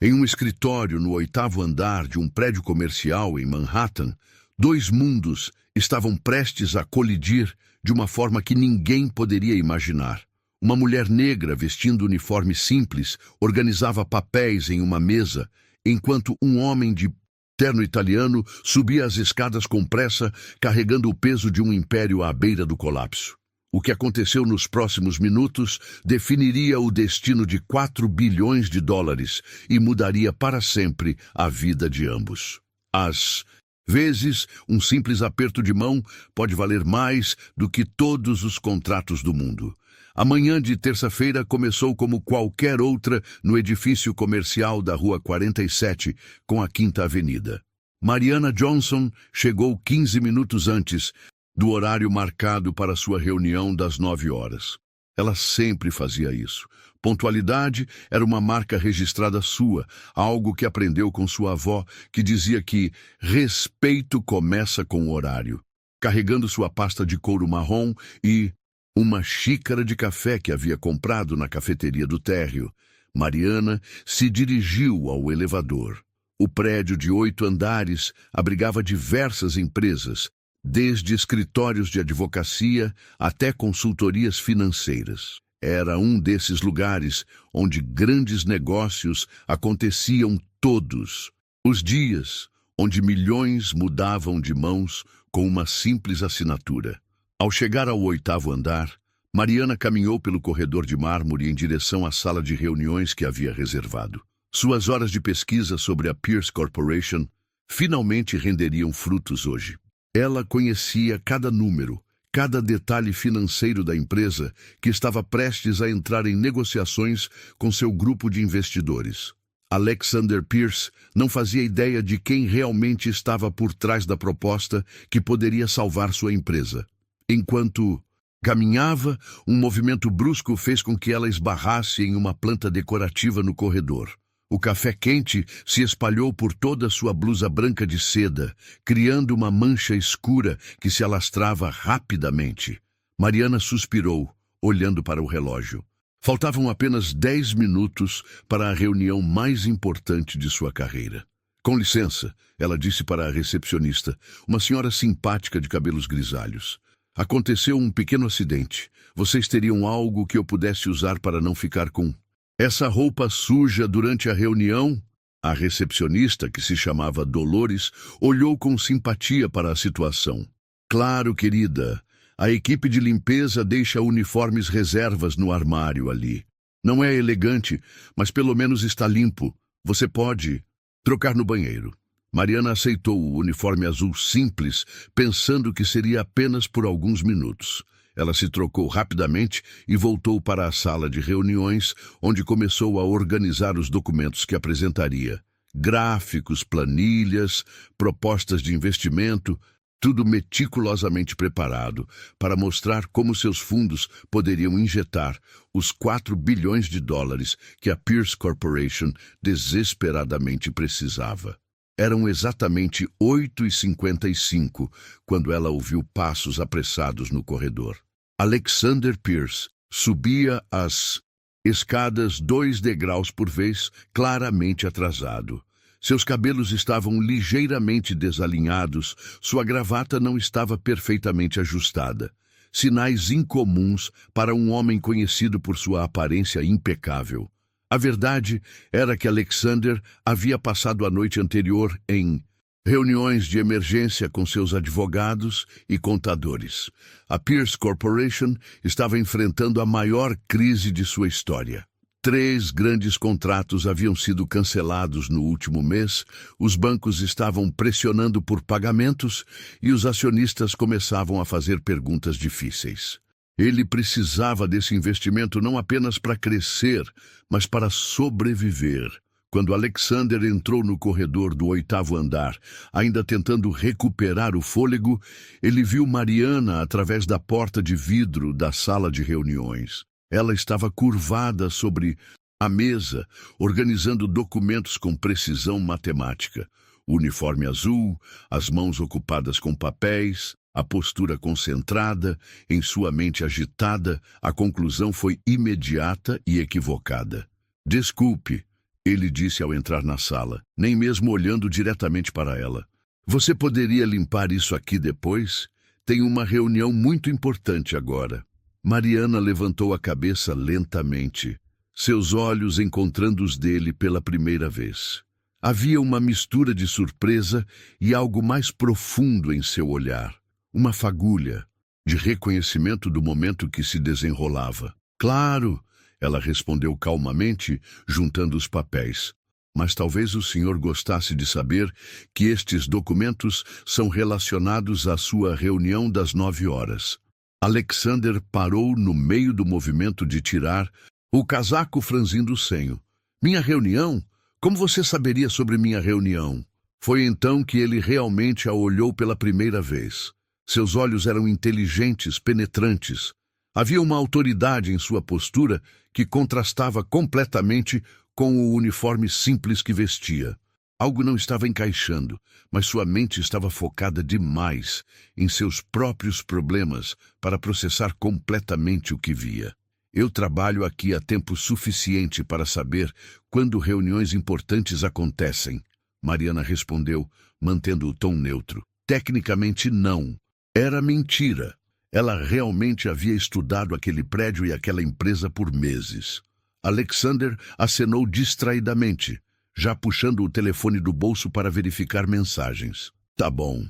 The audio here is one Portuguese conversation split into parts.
Em um escritório no 8º andar de um prédio comercial em Manhattan, dois mundos estavam prestes a colidir de uma forma que ninguém poderia imaginar. Uma mulher negra vestindo uniforme simples organizava papéis em uma mesa, enquanto um homem de terno italiano subia as escadas com pressa, carregando o peso de um império à beira do colapso. O que aconteceu nos próximos minutos definiria o destino de 4 bilhões de dólares e mudaria para sempre a vida de ambos. Às vezes, um simples aperto de mão pode valer mais do que todos os contratos do mundo. A manhã de terça-feira começou como qualquer outra no edifício comercial da Rua 47, com a Quinta Avenida. Mariana Johnson chegou 15 minutos antes do horário marcado para sua reunião das 9 horas. Ela sempre fazia isso. Pontualidade era uma marca registrada sua, algo que aprendeu com sua avó, que dizia que respeito começa com o horário. Carregando sua pasta de couro marrom e uma xícara de café que havia comprado na cafeteria do térreo, Mariana se dirigiu ao elevador. O prédio de 8 andares abrigava diversas empresas, desde escritórios de advocacia até consultorias financeiras. Era um desses lugares onde grandes negócios aconteciam todos os dias, onde milhões mudavam de mãos com uma simples assinatura. Ao chegar ao 8º andar, Mariana caminhou pelo corredor de mármore em direção à sala de reuniões que havia reservado. Suas horas de pesquisa sobre a Pierce Corporation finalmente renderiam frutos hoje. Ela conhecia cada número, cada detalhe financeiro da empresa que estava prestes a entrar em negociações com seu grupo de investidores. Alexander Pierce não fazia ideia de quem realmente estava por trás da proposta que poderia salvar sua empresa. Enquanto caminhava, um movimento brusco fez com que ela esbarrasse em uma planta decorativa no corredor. O café quente se espalhou por toda sua blusa branca de seda, criando uma mancha escura que se alastrava rapidamente. Mariana suspirou, olhando para o relógio. Faltavam apenas 10 minutos para a reunião mais importante de sua carreira. Com licença, ela disse para a recepcionista, uma senhora simpática de cabelos grisalhos. Aconteceu um pequeno acidente. Vocês teriam algo que eu pudesse usar para não ficar com essa roupa suja durante a reunião? A recepcionista, que se chamava Dolores, olhou com simpatia para a situação. Claro, querida. A equipe de limpeza deixa uniformes reservas no armário ali. Não é elegante, mas pelo menos está limpo. Você pode trocar no banheiro. Mariana aceitou o uniforme azul simples, pensando que seria apenas por alguns minutos. Ela se trocou rapidamente e voltou para a sala de reuniões, onde começou a organizar os documentos que apresentaria. Gráficos, planilhas, propostas de investimento, tudo meticulosamente preparado para mostrar como seus fundos poderiam injetar os 4 bilhões de dólares que a Pierce Corporation desesperadamente precisava. Eram exatamente 8h55 quando ela ouviu passos apressados no corredor. Alexander Pierce subia as escadas 2 degraus por vez, claramente atrasado. Seus cabelos estavam ligeiramente desalinhados, sua gravata não estava perfeitamente ajustada. Sinais incomuns para um homem conhecido por sua aparência impecável. A verdade era que Alexander havia passado a noite anterior em reuniões de emergência com seus advogados e contadores. A Pierce Corporation estava enfrentando a maior crise de sua história. 3 grandes contratos haviam sido cancelados no último mês, os bancos estavam pressionando por pagamentos e os acionistas começavam a fazer perguntas difíceis. Ele precisava desse investimento não apenas para crescer, mas para sobreviver. Quando Alexander entrou no corredor do 8º andar, ainda tentando recuperar o fôlego, ele viu Mariana através da porta de vidro da sala de reuniões. Ela estava curvada sobre a mesa, organizando documentos com precisão matemática. O uniforme azul, as mãos ocupadas com papéis, a postura concentrada, em sua mente agitada, a conclusão foi imediata e equivocada. Desculpe, Ele disse ao entrar na sala, nem mesmo olhando diretamente para ela. Você poderia limpar isso aqui depois? Tem uma reunião muito importante agora. Mariana levantou a cabeça lentamente, seus olhos encontrando os dele pela primeira vez. Havia uma mistura de surpresa e algo mais profundo em seu olhar, uma fagulha de reconhecimento do momento que se desenrolava. Claro, ela respondeu calmamente, juntando os papéis. Mas talvez o senhor gostasse de saber que estes documentos são relacionados à sua reunião das 9 horas. Alexander parou no meio do movimento de tirar o casaco, franzindo o senho. Minha reunião? Como você saberia sobre minha reunião? Foi então que ele realmente a olhou pela primeira vez. Seus olhos eram inteligentes, penetrantes. Havia uma autoridade em sua postura que contrastava completamente com o uniforme simples que vestia. Algo não estava encaixando, mas sua mente estava focada demais em seus próprios problemas para processar completamente o que via. Eu trabalho aqui há tempo suficiente para saber quando reuniões importantes acontecem, Mariana respondeu, mantendo o tom neutro. Tecnicamente não. Era mentira. Ela realmente havia estudado aquele prédio e aquela empresa por meses. Alexander acenou distraidamente, já puxando o telefone do bolso para verificar mensagens. Tá bom.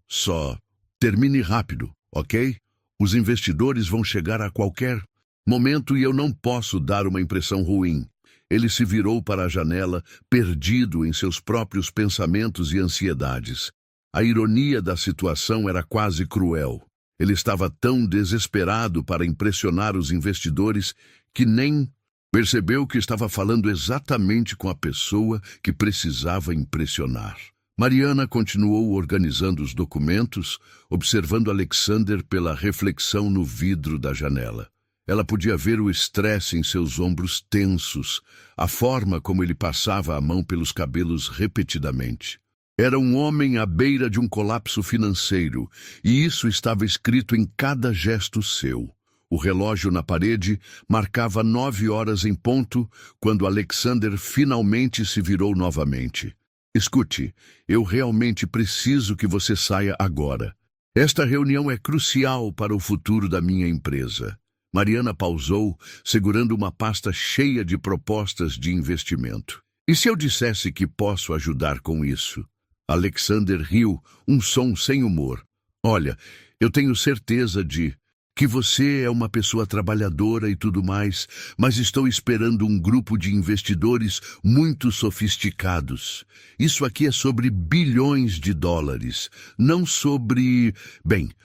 Só termine rápido, ok? Os investidores vão chegar a qualquer momento e eu não posso dar uma impressão ruim. Ele se virou para a janela, perdido em seus próprios pensamentos e ansiedades. A ironia da situação era quase cruel. Ele estava tão desesperado para impressionar os investidores que nem percebeu que estava falando exatamente com a pessoa que precisava impressionar. Mariana continuou organizando os documentos, observando Alexander pela reflexão no vidro da janela. Ela podia ver o estresse em seus ombros tensos, a forma como ele passava a mão pelos cabelos repetidamente. Era um homem à beira de um colapso financeiro, e isso estava escrito em cada gesto seu. O relógio na parede marcava 9 horas em ponto, quando Alexander finalmente se virou novamente. Escute, eu realmente preciso que você saia agora. Esta reunião é crucial para o futuro da minha empresa. Mariana pausou, segurando uma pasta cheia de propostas de investimento. E se eu dissesse que posso ajudar com isso? Alexander riu, um som sem humor. Olha, eu tenho certeza de que você é uma pessoa trabalhadora e tudo mais, mas estou esperando um grupo de investidores muito sofisticados. Isso aqui é sobre bilhões de dólares, não sobre,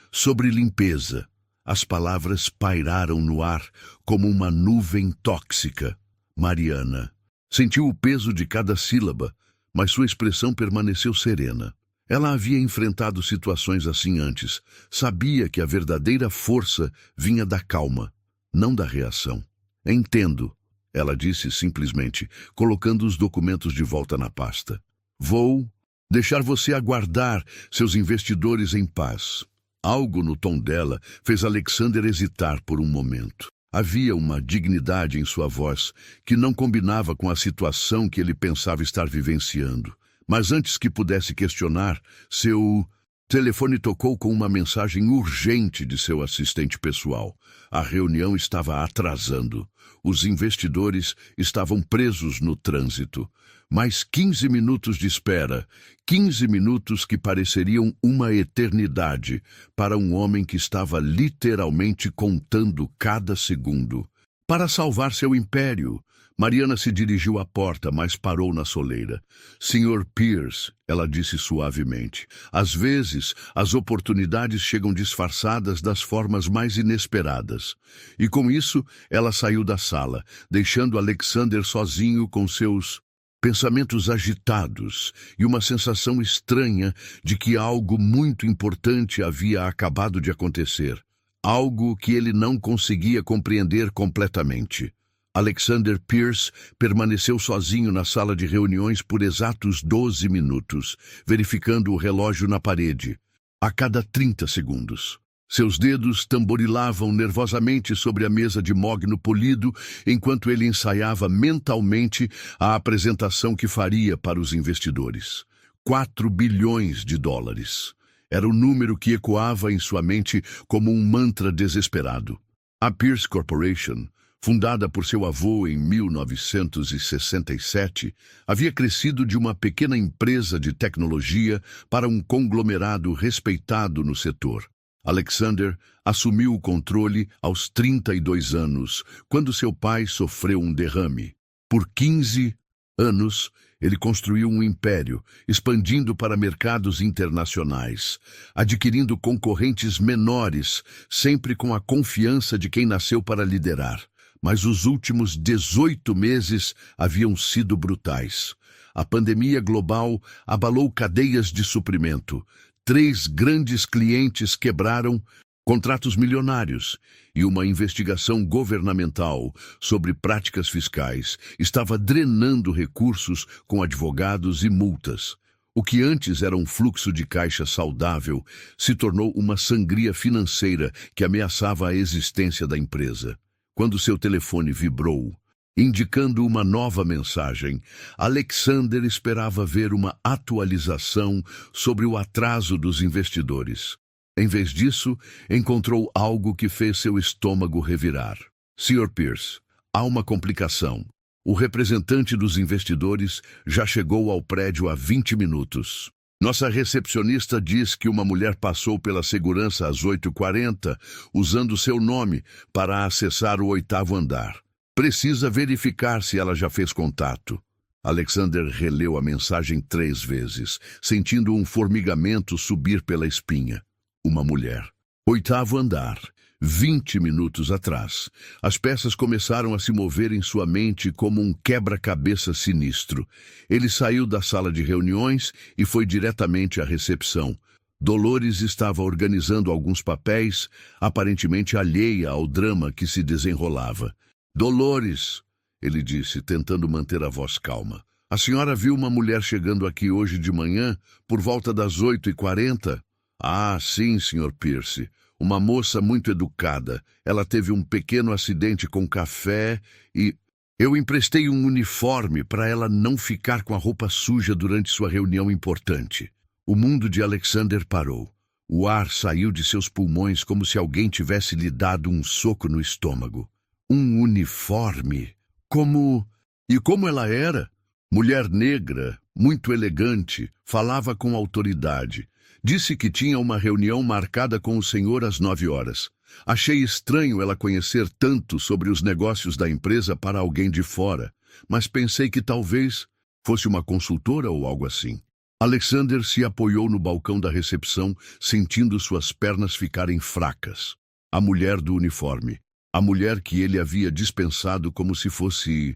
sobre limpeza. As palavras pairaram no ar como uma nuvem tóxica. Mariana sentiu o peso de cada sílaba, mas sua expressão permaneceu serena. Ela havia enfrentado situações assim antes. Sabia que a verdadeira força vinha da calma, não da reação. Entendo, ela disse simplesmente, colocando os documentos de volta na pasta. Vou deixar você aguardar seus investidores em paz. Algo no tom dela fez Alexander hesitar por um momento. Havia uma dignidade em sua voz que não combinava com a situação que ele pensava estar vivenciando. Mas antes que pudesse questionar, seu telefone tocou com uma mensagem urgente de seu assistente pessoal. A reunião estava atrasando. Os investidores estavam presos no trânsito. Mais 15 minutos de espera, 15 minutos que pareceriam uma eternidade para um homem que estava literalmente contando cada segundo. Para salvar seu império, Mariana se dirigiu à porta, mas parou na soleira. Sr. Pierce, ela disse suavemente, às vezes as oportunidades chegam disfarçadas das formas mais inesperadas. E com isso, ela saiu da sala, deixando Alexander sozinho com seus pensamentos agitados e uma sensação estranha de que algo muito importante havia acabado de acontecer. Algo que ele não conseguia compreender completamente. Alexander Pierce permaneceu sozinho na sala de reuniões por exatos 12 minutos, verificando o relógio na parede, a cada 30 segundos. Seus dedos tamborilavam nervosamente sobre a mesa de mogno polido enquanto ele ensaiava mentalmente a apresentação que faria para os investidores. 4 bilhões de dólares. Era o número que ecoava em sua mente como um mantra desesperado. A Pierce Corporation, fundada por seu avô em 1967, havia crescido de uma pequena empresa de tecnologia para um conglomerado respeitado no setor. Alexander assumiu o controle aos 32 anos, quando seu pai sofreu um derrame. Por 15 anos, ele construiu um império, expandindo para mercados internacionais, adquirindo concorrentes menores, sempre com a confiança de quem nasceu para liderar. Mas os últimos 18 meses haviam sido brutais. A pandemia global abalou cadeias de suprimento. 3 grandes clientes quebraram contratos milionários e uma investigação governamental sobre práticas fiscais estava drenando recursos com advogados e multas. O que antes era um fluxo de caixa saudável se tornou uma sangria financeira que ameaçava a existência da empresa. Quando seu telefone vibrou, indicando uma nova mensagem, Alexander esperava ver uma atualização sobre o atraso dos investidores. Em vez disso, encontrou algo que fez seu estômago revirar. Sr. Pierce, há uma complicação. O representante dos investidores já chegou ao prédio há 20 minutos. Nossa recepcionista diz que uma mulher passou pela segurança às 8h40, usando seu nome para acessar o 8º andar. Precisa verificar se ela já fez contato. Alexander releu a mensagem 3 vezes, sentindo um formigamento subir pela espinha. Uma mulher. 8º andar. 20 minutos atrás. As peças começaram a se mover em sua mente como um quebra-cabeça sinistro. Ele saiu da sala de reuniões e foi diretamente à recepção. Dolores estava organizando alguns papéis, aparentemente alheia ao drama que se desenrolava. Dolores, ele disse, tentando manter a voz calma. A senhora viu uma mulher chegando aqui hoje de manhã, por volta das 8h40? Ah, sim, Sr. Pierce. Uma moça muito educada. Ela teve um pequeno acidente com café e... Eu emprestei um uniforme para ela não ficar com a roupa suja durante sua reunião importante. O mundo de Alexander parou. O ar saiu de seus pulmões como se alguém tivesse lhe dado um soco no estômago. Um uniforme? Como... E como ela era? Mulher negra, muito elegante, falava com autoridade. Disse que tinha uma reunião marcada com o senhor às 9h. Achei estranho ela conhecer tanto sobre os negócios da empresa para alguém de fora, mas pensei que talvez fosse uma consultora ou algo assim. Alexander se apoiou no balcão da recepção, sentindo suas pernas ficarem fracas. A mulher do uniforme. A mulher que ele havia dispensado como se fosse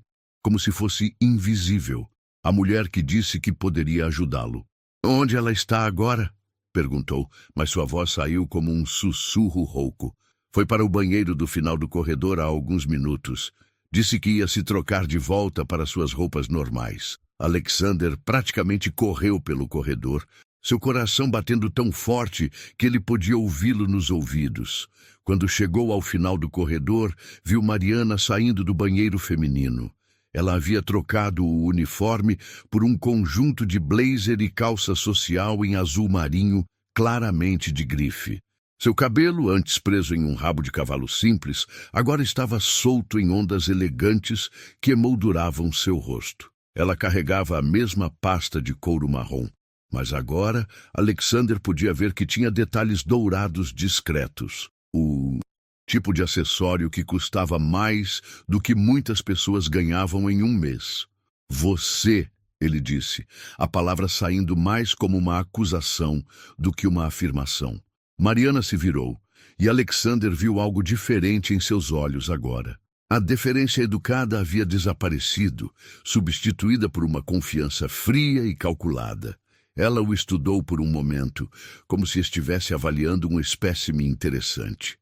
invisível. A mulher que disse que poderia ajudá-lo. Onde ela está agora? Perguntou, mas sua voz saiu como um sussurro rouco. Foi para o banheiro do final do corredor há alguns minutos. Disse que ia se trocar de volta para suas roupas normais. Alexander praticamente correu pelo corredor, seu coração batendo tão forte que ele podia ouvi-lo nos ouvidos. Quando chegou ao final do corredor, viu Mariana saindo do banheiro feminino. Ela havia trocado o uniforme por um conjunto de blazer e calça social em azul marinho, claramente de grife. Seu cabelo, antes preso em um rabo de cavalo simples, agora estava solto em ondas elegantes que emolduravam seu rosto. Ela carregava a mesma pasta de couro marrom, mas agora Alexander podia ver que tinha detalhes dourados discretos. O tipo de acessório que custava mais do que muitas pessoas ganhavam em um mês. Você, ele disse, a palavra saindo mais como uma acusação do que uma afirmação. Mariana se virou, e Alexander viu algo diferente em seus olhos agora. A deferência educada havia desaparecido, substituída por uma confiança fria e calculada. Ela o estudou por um momento, como se estivesse avaliando um espécime interessante.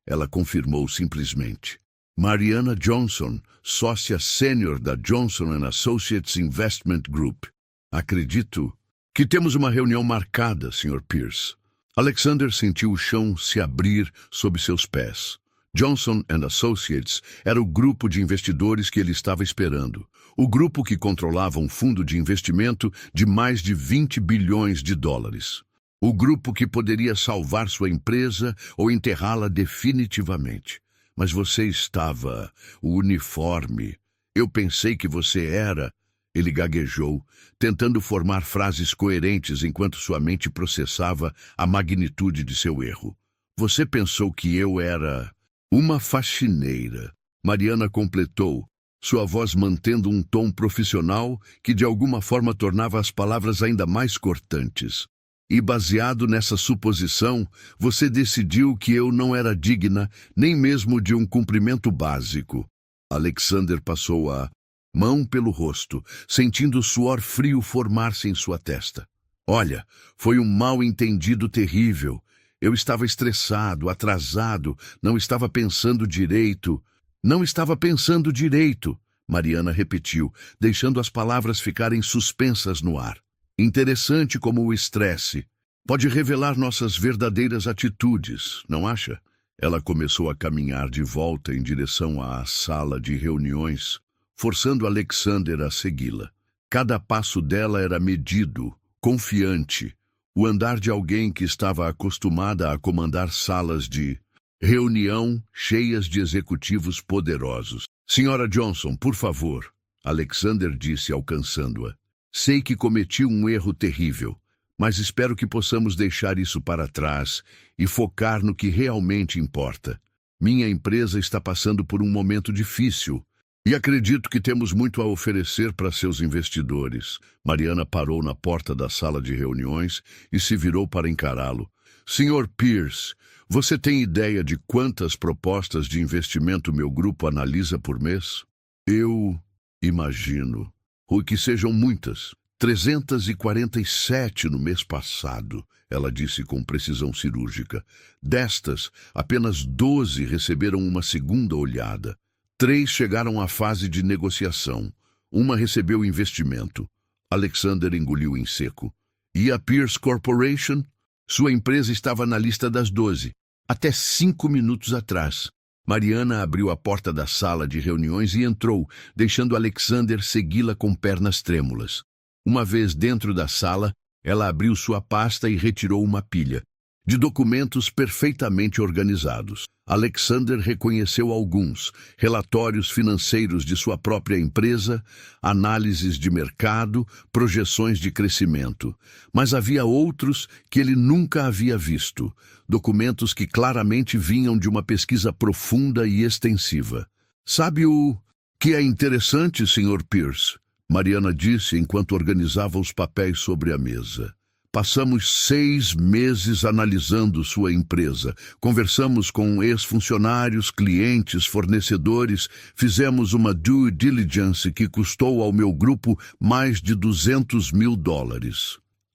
Ela confirmou simplesmente. Mariana Johnson, sócia sênior da Johnson & Associates Investment Group. Acredito que temos uma reunião marcada, Sr. Pierce. Alexander sentiu o chão se abrir sob seus pés. Johnson Associates era o grupo de investidores que ele estava esperando. O grupo que controlava um fundo de investimento de mais de 20 bilhões de dólares. O grupo que poderia salvar sua empresa ou enterrá-la definitivamente. Mas você estava... o uniforme. Eu pensei que você era... Ele gaguejou, tentando formar frases coerentes enquanto sua mente processava a magnitude de seu erro. Você pensou que eu era... uma faxineira. Mariana completou, sua voz mantendo um tom profissional que de alguma forma tornava as palavras ainda mais cortantes. E baseado nessa suposição, você decidiu que eu não era digna nem mesmo de um cumprimento básico. Alexander passou a mão pelo rosto, sentindo o suor frio formar-se em sua testa. Olha, foi um mal-entendido terrível. Eu estava estressado, atrasado, não estava pensando direito. Não estava pensando direito, Mariana repetiu, deixando as palavras ficarem suspensas no ar. Interessante como o estresse pode revelar nossas verdadeiras atitudes, não acha? Ela começou a caminhar de volta em direção à sala de reuniões, forçando Alexander a segui-la. Cada passo dela era medido, confiante, o andar de alguém que estava acostumada a comandar salas de reunião cheias de executivos poderosos. Senhora Johnson, por favor, Alexander disse alcançando-a. Sei que cometi um erro terrível, mas espero que possamos deixar isso para trás e focar no que realmente importa. Minha empresa está passando por um momento difícil e acredito que temos muito a oferecer para seus investidores. Mariana parou na porta da sala de reuniões e se virou para encará-lo. Sr. Pierce, você tem ideia de quantas propostas de investimento meu grupo analisa por mês? Eu imagino. Ou que sejam muitas. 347 no mês passado, ela disse com precisão cirúrgica. Destas, apenas 12 receberam uma segunda olhada. 3 chegaram à fase de negociação. Uma recebeu investimento. Alexander engoliu em seco. E a Pierce Corporation? Sua empresa estava na lista das 12, até 5 minutos atrás. Mariana abriu a porta da sala de reuniões e entrou, deixando Alexander segui-la com pernas trêmulas. Uma vez dentro da sala, ela abriu sua pasta e retirou uma pilha de documentos perfeitamente organizados. Alexander reconheceu alguns: relatórios financeiros de sua própria empresa, análises de mercado, projeções de crescimento. Mas havia outros que ele nunca havia visto, documentos que claramente vinham de uma pesquisa profunda e extensiva. Sabe o que é interessante, Sr. Pierce? Mariana disse enquanto organizava os papéis sobre a mesa. Passamos 6 meses analisando sua empresa. Conversamos com ex-funcionários, clientes, fornecedores. Fizemos uma due diligence que custou ao meu grupo mais de $200 mil.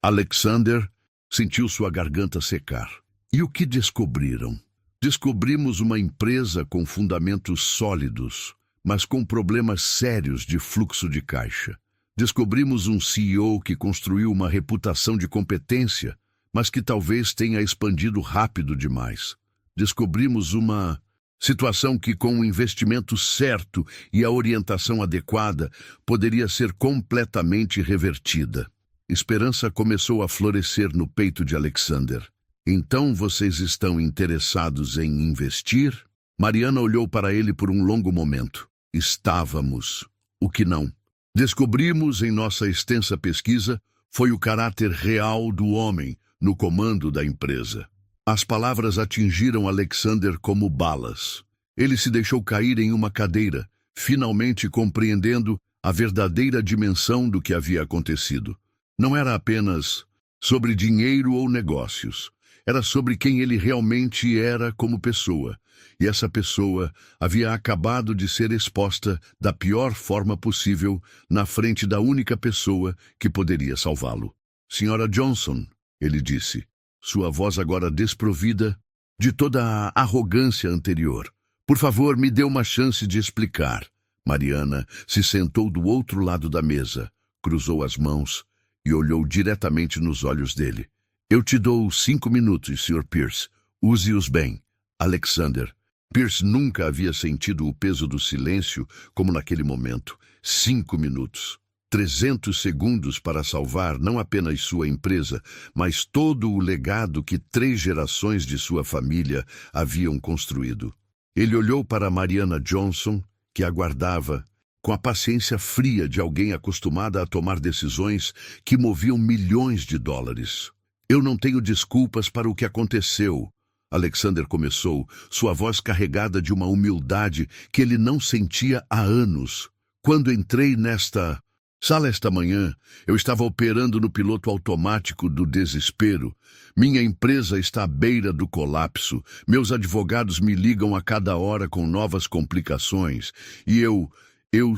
Alexander sentiu sua garganta secar. E o que descobriram? Descobrimos uma empresa com fundamentos sólidos, mas com problemas sérios de fluxo de caixa. Descobrimos um CEO que construiu uma reputação de competência, mas que talvez tenha expandido rápido demais. Descobrimos uma situação que, com o investimento certo e a orientação adequada, poderia ser completamente revertida. Esperança começou a florescer no peito de Alexander. Então vocês estão interessados em investir? Mariana olhou para ele por um longo momento. Estávamos. O que não? Descobrimos em nossa extensa pesquisa foi o caráter real do homem no comando da empresa. As palavras atingiram Alexander como balas. Ele se deixou cair em uma cadeira, finalmente compreendendo a verdadeira dimensão do que havia acontecido. Não era apenas sobre dinheiro ou negócios. Era sobre quem ele realmente era como pessoa. E essa pessoa havia acabado de ser exposta da pior forma possível na frente da única pessoa que poderia salvá-lo. Senhora Johnson, ele disse, sua voz agora desprovida de toda a arrogância anterior. Por favor, me dê uma chance de explicar. Mariana se sentou do outro lado da mesa, cruzou as mãos e olhou diretamente nos olhos dele. Eu te dou 5 minutos, Sr. Pierce. Use-os bem. Alexander. Pierce nunca havia sentido o peso do silêncio como naquele momento. 5 minutos. 300 segundos para salvar não apenas sua empresa, mas todo o legado que 3 gerações de sua família haviam construído. Ele olhou para Mariana Johnson, que aguardava, com a paciência fria de alguém acostumada a tomar decisões que moviam milhões de dólares. Eu não tenho desculpas para o que aconteceu. Alexander começou, sua voz carregada de uma humildade que ele não sentia há anos. Quando entrei nesta sala esta manhã, eu estava operando no piloto automático do desespero. Minha empresa está à beira do colapso. Meus advogados me ligam a cada hora com novas complicações. E eu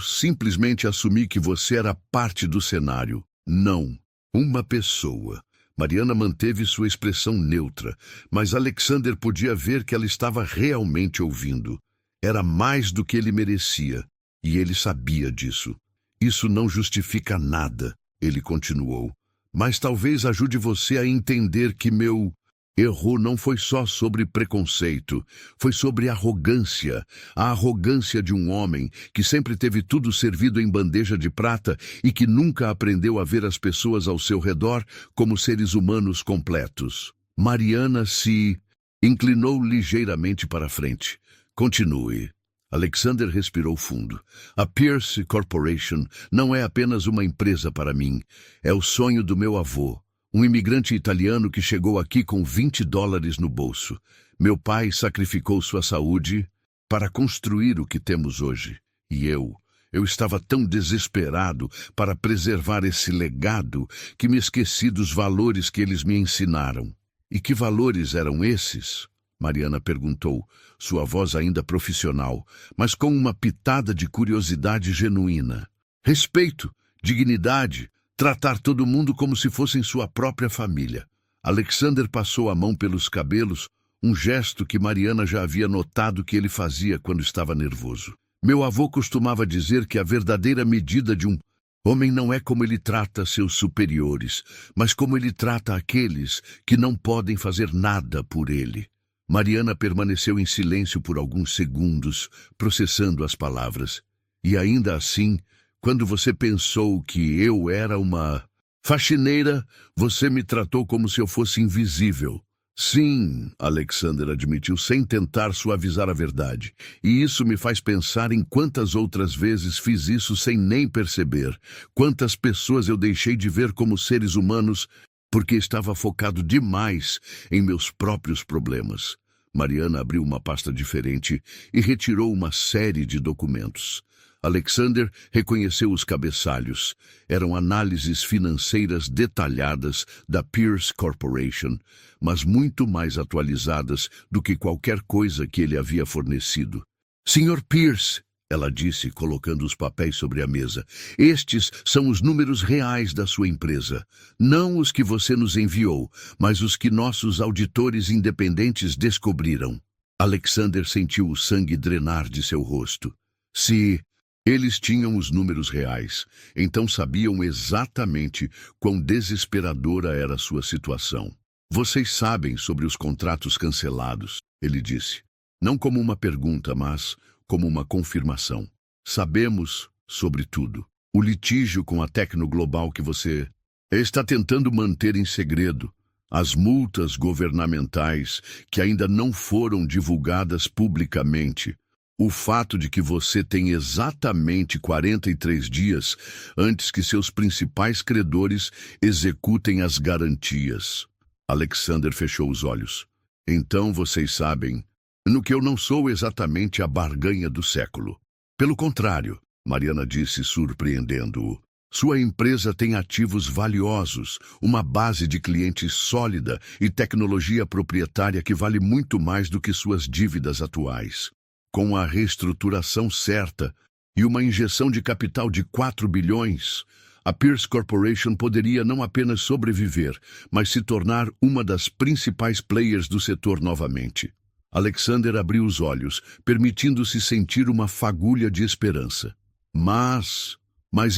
simplesmente assumi que você era parte do cenário. Não, uma pessoa. Mariana manteve sua expressão neutra, mas Alexander podia ver que ela estava realmente ouvindo. Era mais do que ele merecia, e ele sabia disso. Isso não justifica nada, ele continuou, mas talvez ajude você a entender que meu erro não foi só sobre preconceito, foi sobre arrogância, a arrogância de um homem que sempre teve tudo servido em bandeja de prata e que nunca aprendeu a ver as pessoas ao seu redor como seres humanos completos. Mariana se inclinou ligeiramente para a frente. Continue. Alexander respirou fundo. A Pierce Corporation não é apenas uma empresa para mim, é o sonho do meu avô. Um imigrante italiano que chegou aqui com $20 no bolso. Meu pai sacrificou sua saúde para construir o que temos hoje. E eu estava tão desesperado para preservar esse legado que me esqueci dos valores que eles me ensinaram. E que valores eram esses? Mariana perguntou, sua voz ainda profissional, mas com uma pitada de curiosidade genuína. Respeito, dignidade, tratar todo mundo como se fossem sua própria família. Alexander passou a mão pelos cabelos, um gesto que Mariana já havia notado que ele fazia quando estava nervoso. Meu avô costumava dizer que a verdadeira medida de um homem não é como ele trata seus superiores, mas como ele trata aqueles que não podem fazer nada por ele. Mariana permaneceu em silêncio por alguns segundos, processando as palavras. E ainda assim, quando você pensou que eu era uma faxineira, você me tratou como se eu fosse invisível. Sim, Alexander admitiu sem tentar suavizar a verdade. E isso me faz pensar em quantas outras vezes fiz isso sem nem perceber. Quantas pessoas eu deixei de ver como seres humanos porque estava focado demais em meus próprios problemas. Mariana abriu uma pasta diferente e retirou uma série de documentos. Alexander reconheceu os cabeçalhos. Eram análises financeiras detalhadas da Pierce Corporation, mas muito mais atualizadas do que qualquer coisa que ele havia fornecido. Sr. Pierce, ela disse, colocando os papéis sobre a mesa, estes são os números reais da sua empresa. Não os que você nos enviou, mas os que nossos auditores independentes descobriram. Alexander sentiu o sangue drenar de seu rosto. Se eles tinham os números reais, então sabiam exatamente quão desesperadora era sua situação. Vocês sabem sobre os contratos cancelados, ele disse. Não como uma pergunta, mas como uma confirmação. Sabemos sobre tudo. O litígio com a Tecnoglobal que você está tentando manter em segredo. As multas governamentais que ainda não foram divulgadas publicamente. O fato de que você tem exatamente 43 dias antes que seus principais credores executem as garantias. Alexander fechou os olhos. Então vocês sabem no que eu não sou exatamente a barganha do século. Pelo contrário, Mariana disse, surpreendendo-o. Sua empresa tem ativos valiosos, uma base de clientes sólida e tecnologia proprietária que vale muito mais do que suas dívidas atuais. Com a reestruturação certa e uma injeção de capital de 4 bilhões, a Pierce Corporation poderia não apenas sobreviver, mas se tornar uma das principais players do setor novamente. Alexander abriu os olhos, permitindo-se sentir uma fagulha de esperança. Mas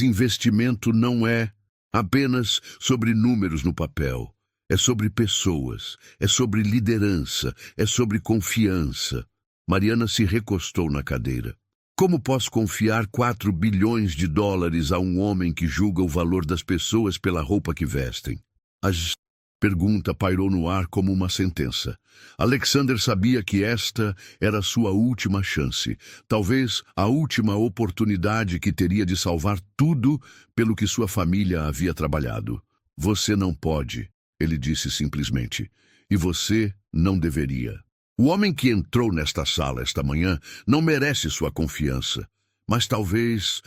investimento não é apenas sobre números no papel. É sobre pessoas, é sobre liderança, é sobre confiança. Mariana se recostou na cadeira. Como posso confiar 4 bilhões de dólares a um homem que julga o valor das pessoas pela roupa que vestem? A pergunta pairou no ar como uma sentença. Alexander sabia que esta era sua última chance, talvez a última oportunidade que teria de salvar tudo pelo que sua família havia trabalhado. Você não pode, ele disse simplesmente, e você não deveria. O homem que entrou nesta sala esta manhã não merece sua confiança, mas talvez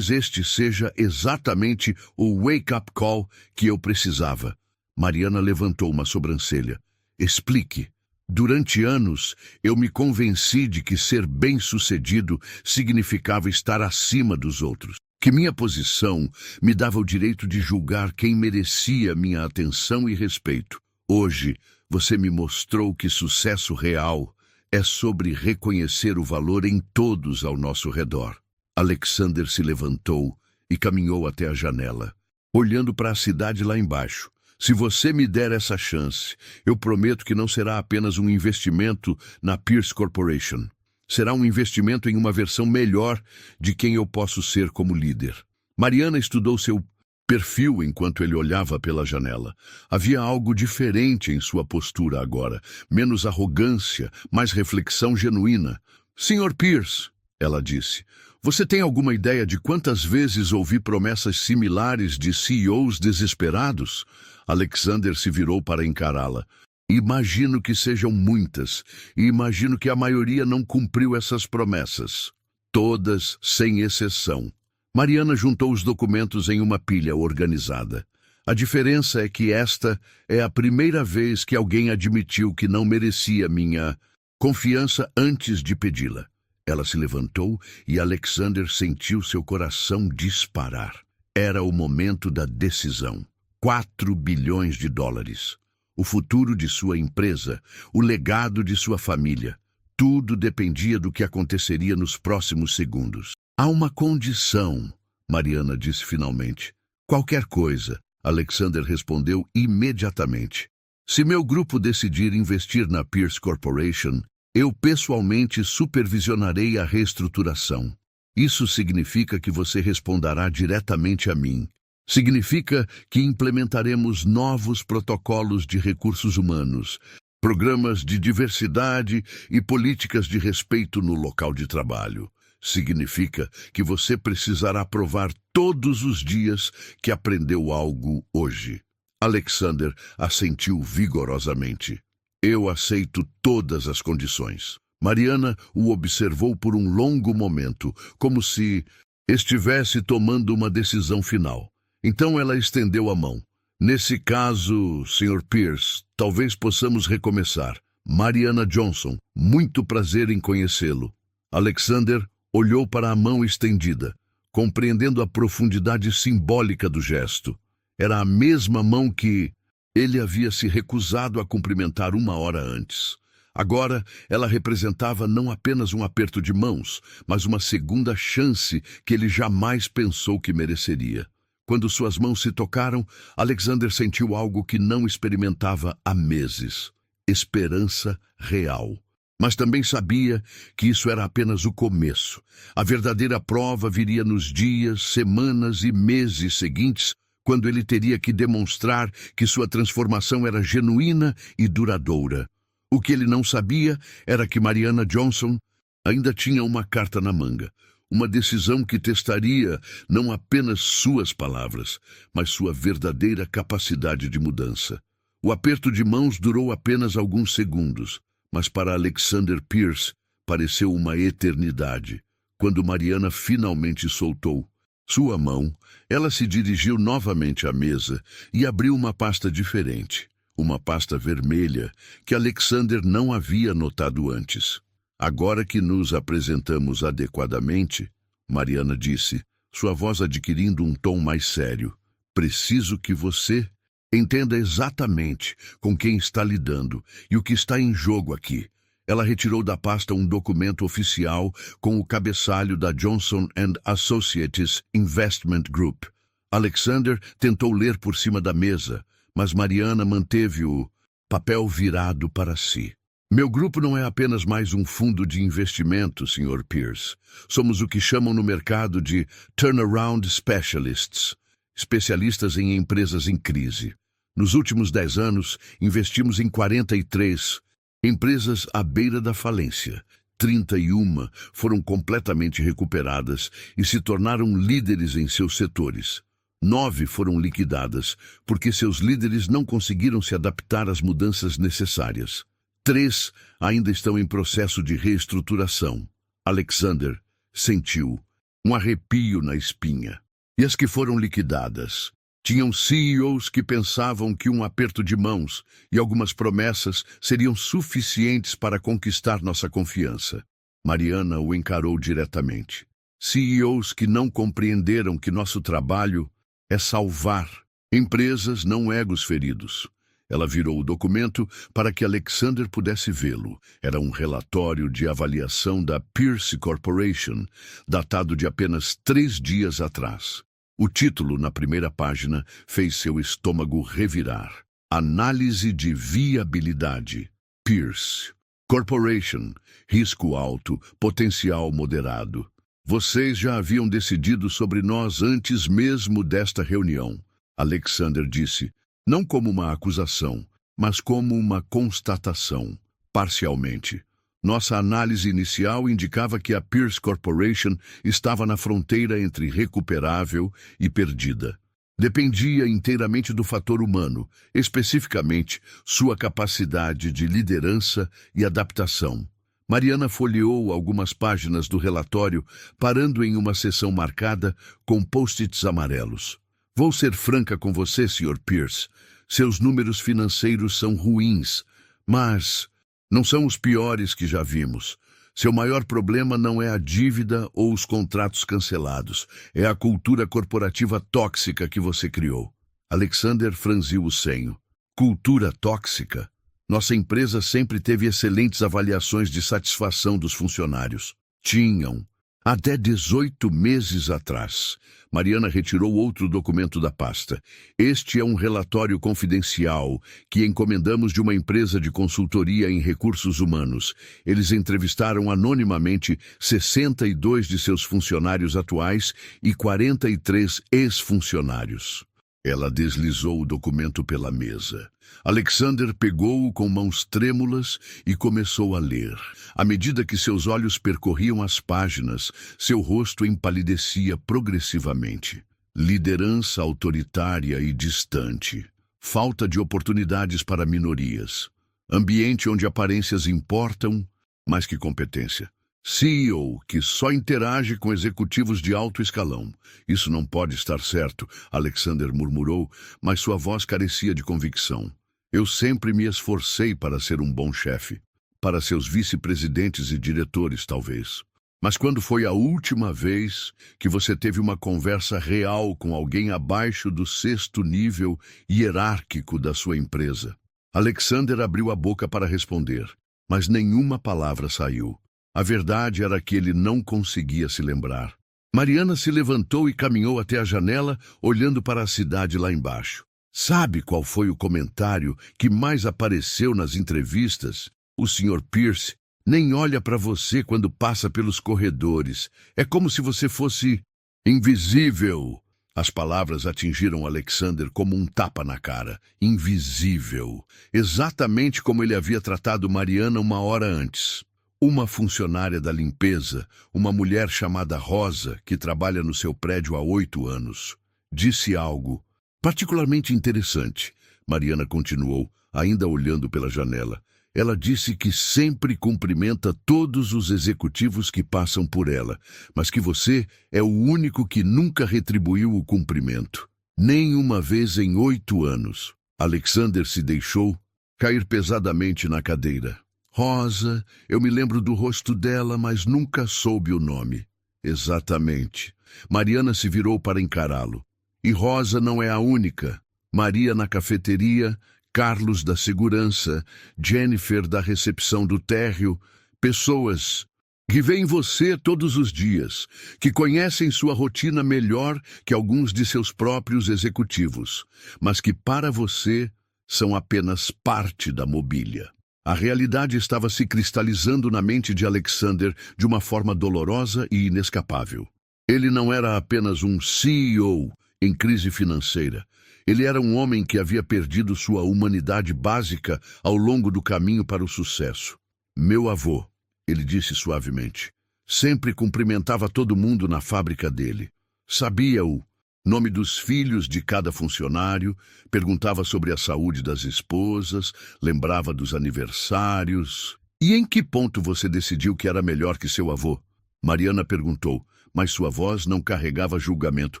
este seja exatamente o wake-up call que eu precisava. Mariana levantou uma sobrancelha. Explique. Durante anos, eu me convenci de que ser bem-sucedido significava estar acima dos outros, que minha posição me dava o direito de julgar quem merecia minha atenção e respeito. Hoje, você me mostrou que sucesso real é sobre reconhecer o valor em todos ao nosso redor. Alexander se levantou e caminhou até a janela, olhando para a cidade lá embaixo. Se você me der essa chance, eu prometo que não será apenas um investimento na Pierce Corporation. Será um investimento em uma versão melhor de quem eu posso ser como líder. Mariana estudou seu perfil enquanto ele olhava pela janela. Havia algo diferente em sua postura agora, menos arrogância, mais reflexão genuína. Sr. Pierce, ela disse, você tem alguma ideia de quantas vezes ouvi promessas similares de CEOs desesperados? Alexander se virou para encará-la. Imagino que sejam muitas, e imagino que a maioria não cumpriu essas promessas. Todas, sem exceção. Mariana juntou os documentos em uma pilha organizada. A diferença é que esta é a primeira vez que alguém admitiu que não merecia minha confiança antes de pedi-la. Ela se levantou e Alexander sentiu seu coração disparar. Era o momento da decisão. 4 bilhões de dólares. O futuro de sua empresa, o legado de sua família. Tudo dependia do que aconteceria nos próximos segundos. Há uma condição, Mariana disse finalmente. Qualquer coisa, Alexander respondeu imediatamente. Se meu grupo decidir investir na Pierce Corporation, eu pessoalmente supervisionarei a reestruturação. Isso significa que você responderá diretamente a mim. Significa que implementaremos novos protocolos de recursos humanos, programas de diversidade e políticas de respeito no local de trabalho. Significa que você precisará provar todos os dias que aprendeu algo hoje. Alexander assentiu vigorosamente. Eu aceito todas as condições. Mariana o observou por um longo momento, como se estivesse tomando uma decisão final. Então ela estendeu a mão. Nesse caso, Sr. Pierce, talvez possamos recomeçar. Mariana Johnson, muito prazer em conhecê-lo. Alexander olhou para a mão estendida, compreendendo a profundidade simbólica do gesto. Era a mesma mão que ele havia se recusado a cumprimentar 1 hora antes. Agora, ela representava não apenas um aperto de mãos, mas uma segunda chance que ele jamais pensou que mereceria. Quando suas mãos se tocaram, Alexander sentiu algo que não experimentava há meses. Esperança real. Mas também sabia que isso era apenas o começo. A verdadeira prova viria nos dias, semanas e meses seguintes, quando ele teria que demonstrar que sua transformação era genuína e duradoura. O que ele não sabia era que Mariana Johnson ainda tinha uma carta na manga. Uma decisão que testaria não apenas suas palavras, mas sua verdadeira capacidade de mudança. O aperto de mãos durou apenas alguns segundos, mas para Alexander Pierce pareceu uma eternidade. Quando Mariana finalmente soltou sua mão, ela se dirigiu novamente à mesa e abriu uma pasta diferente, uma pasta vermelha que Alexander não havia notado antes. Agora que nos apresentamos adequadamente, Mariana disse, sua voz adquirindo um tom mais sério, preciso que você entenda exatamente com quem está lidando e o que está em jogo aqui. Ela retirou da pasta um documento oficial com o cabeçalho da Johnson & Associates Investment Group. Alexander tentou ler por cima da mesa, mas Mariana manteve o papel virado para si. Meu grupo não é apenas mais um fundo de investimento, Sr. Pierce. Somos o que chamam no mercado de turnaround specialists, especialistas em empresas em crise. Nos últimos 10 anos, investimos em 43 empresas à beira da falência. 31 foram completamente recuperadas e se tornaram líderes em seus setores. 9 foram liquidadas porque seus líderes não conseguiram se adaptar às mudanças necessárias. 3 ainda estão em processo de reestruturação. Alexander sentiu um arrepio na espinha. E as que foram liquidadas tinham CEOs que pensavam que um aperto de mãos e algumas promessas seriam suficientes para conquistar nossa confiança. Mariana o encarou diretamente. CEOs que não compreenderam que nosso trabalho é salvar empresas, não egos feridos. Ela virou o documento para que Alexander pudesse vê-lo. Era um relatório de avaliação da Pierce Corporation, datado de apenas 3 dias atrás. O título, na primeira página, fez seu estômago revirar. Análise de viabilidade. Pierce Corporation. Risco alto, potencial moderado. Vocês já haviam decidido sobre nós antes mesmo desta reunião, Alexander disse. Não como uma acusação, mas como uma constatação, parcialmente. Nossa análise inicial indicava que a Pierce Corporation estava na fronteira entre recuperável e perdida. Dependia inteiramente do fator humano, especificamente sua capacidade de liderança e adaptação. Mariana folheou algumas páginas do relatório, parando em uma seção marcada com post-its amarelos. Vou ser franca com você, Sr. Pierce. Seus números financeiros são ruins, mas não são os piores que já vimos. Seu maior problema não é a dívida ou os contratos cancelados. É a cultura corporativa tóxica que você criou. Alexander franziu o senho. Cultura tóxica? Nossa empresa sempre teve excelentes avaliações de satisfação dos funcionários. Tinham. Até 18 meses atrás. Mariana retirou outro documento da pasta. Este é um relatório confidencial que encomendamos de uma empresa de consultoria em recursos humanos. Eles entrevistaram anonimamente 62 de seus funcionários atuais e 43 ex-funcionários. Ela deslizou o documento pela mesa. Alexander pegou-o com mãos trêmulas e começou a ler. À medida que seus olhos percorriam as páginas, seu rosto empalidecia progressivamente. Liderança autoritária e distante. Falta de oportunidades para minorias. Ambiente onde aparências importam mais que competência. CEO que só interage com executivos de alto escalão. Isso não pode estar certo, Alexander murmurou, mas sua voz carecia de convicção. Eu sempre me esforcei para ser um bom chefe. Para seus vice-presidentes e diretores, talvez. Mas quando foi a última vez que você teve uma conversa real com alguém abaixo do 6º nível hierárquico da sua empresa? Alexander abriu a boca para responder, mas nenhuma palavra saiu. A verdade era que ele não conseguia se lembrar. Mariana se levantou e caminhou até a janela, olhando para a cidade lá embaixo. Sabe qual foi o comentário que mais apareceu nas entrevistas? O Sr. Pierce nem olha para você quando passa pelos corredores. É como se você fosse invisível. As palavras atingiram Alexander como um tapa na cara. Invisível. Exatamente como ele havia tratado Mariana uma hora antes. Uma funcionária da limpeza, uma mulher chamada Rosa, que trabalha no seu prédio há 8 anos, disse algo particularmente interessante. Mariana continuou, ainda olhando pela janela. Ela disse que sempre cumprimenta todos os executivos que passam por ela, mas que você é o único que nunca retribuiu o cumprimento. Nem uma vez em 8 anos. Alexander se deixou cair pesadamente na cadeira. Rosa, eu me lembro do rosto dela, mas nunca soube o nome. Exatamente. Mariana se virou para encará-lo. E Rosa não é a única. Maria na cafeteria, Carlos da segurança, Jennifer da recepção do térreo, pessoas. que veem você todos os dias, que conhecem sua rotina melhor que alguns de seus próprios executivos, mas que para você são apenas parte da mobília. A realidade estava se cristalizando na mente de Alexander de uma forma dolorosa e inescapável. Ele não era apenas um CEO em crise financeira. Ele era um homem que havia perdido sua humanidade básica ao longo do caminho para o sucesso. Meu avô, ele disse suavemente, sempre cumprimentava todo mundo na fábrica dele. Sabia o nome dos filhos de cada funcionário, perguntava sobre a saúde das esposas, lembrava dos aniversários. E em que ponto você decidiu que era melhor que seu avô? Mariana perguntou, mas sua voz não carregava julgamento,